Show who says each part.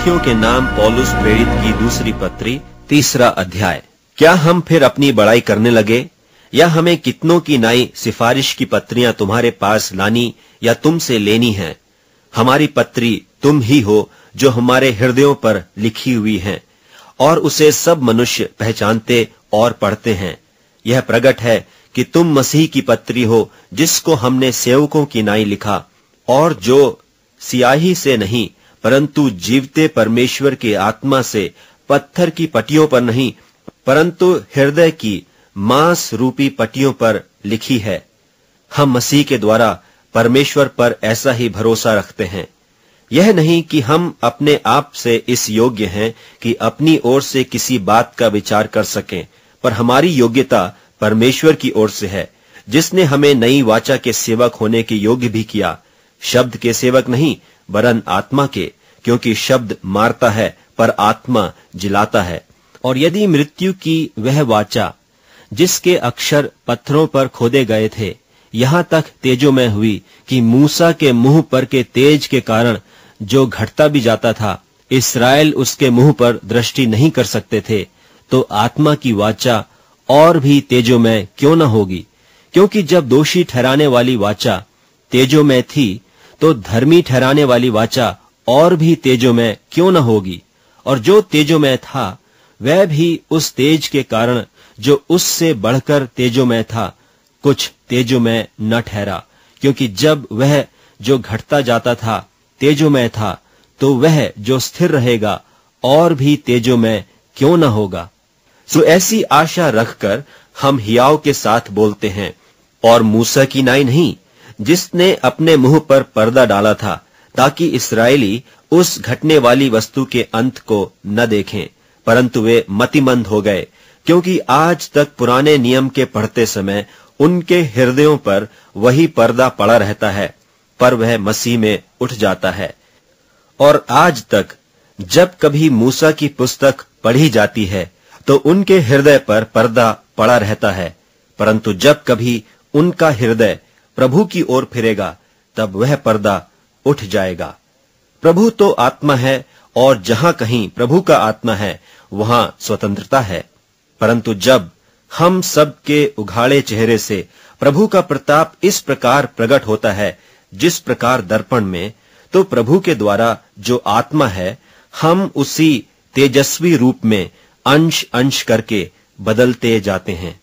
Speaker 1: कुरिन्थियों के नाम पौलुस प्रेरित की दूसरी पत्री 3 अध्याय। क्या हम फिर अपनी बड़ाई करने लगे, या हमें कितनों की नाई सिफारिश की पत्रियां तुम्हारे पास लानी या तुमसे लेनी है? हमारी पत्री तुम ही हो जो हमारे हृदयों पर लिखी हुई है, और उसे सब मनुष्य पहचानते और पढ़ते हैं। यह प्रगट है कि तुम मसीह की पत्री हो, जिसको हमने सेवकों की नाई लिखा, और जो सियाही से नहीं परंतु जीवते परमेश्वर के आत्मा से, पत्थर की पटियों पर नहीं परंतु हृदय की मांस रूपी पटियों पर लिखी है। हम मसीह के द्वारा परमेश्वर पर ऐसा ही भरोसा रखते हैं। यह नहीं कि हम अपने आप से इस योग्य हैं कि अपनी ओर से किसी बात का विचार कर सकें, पर हमारी योग्यता परमेश्वर की ओर से है, जिसने हमें नई वाचा के सेवक होने के योग्य भी किया, शब्द के सेवक नहीं वरन आत्मा के, क्योंकि शब्द मारता है पर आत्मा जिलाता है। और यदि मृत्यु की वह वाचा जिसके अक्षर पत्थरों पर खोदे गए थे यहां तक तेजोमय हुई कि मूसा के मुंह पर के तेज के कारण जो घटता भी जाता था इस्राएल उसके मुंह पर दृष्टि नहीं कर सकते थे, तो आत्मा की वाचा और भी तेजोमय क्यों न होगी? क्योंकि जब दोषी ठहराने वाली वाचा तेजोमय थी, तो धर्मी ठहराने वाली वाचा और भी तेजोमय क्यों न होगी? और जो तेजोमय था वह भी उस तेज के कारण जो उससे बढ़कर तेजोमय था कुछ तेजोमय न ठहरा, क्योंकि जब वह जो घटता जाता था तेजोमय था, तो वह जो स्थिर रहेगा और भी तेजोमय क्यों न होगा? सो ऐसी आशा रखकर हम हियाव के साथ बोलते हैं, और मूसा की नाई नहीं, जिसने अपने मुंह पर पर्दा डाला था, ताकि इस्राएली उस घटने वाली वस्तु के अंत को न देखें, परंतु वे मतिमंद हो गए, क्योंकि आज तक पुराने नियम के पढ़ते समय उनके हृदयों पर वही पर्दा पड़ा रहता है, पर वह मसीह में उठ जाता है। और आज तक जब कभी मूसा की पुस्तक पढ़ी जाती है तो उनके हृदय पर पर्दा पड़ा रहता है, परंतु जब कभी उनका हृदय प्रभु की ओर फिरेगा तब वह पर्दा उठ जाएगा। प्रभु तो आत्मा है, और जहां कहीं प्रभु का आत्मा है वहां स्वतंत्रता है। परंतु जब हम सब के उघाड़े चेहरे से प्रभु का प्रताप इस प्रकार प्रकट होता है जिस प्रकार दर्पण में, तो प्रभु के द्वारा जो आत्मा है हम उसी तेजस्वी रूप में अंश अंश करके बदलते जाते हैं।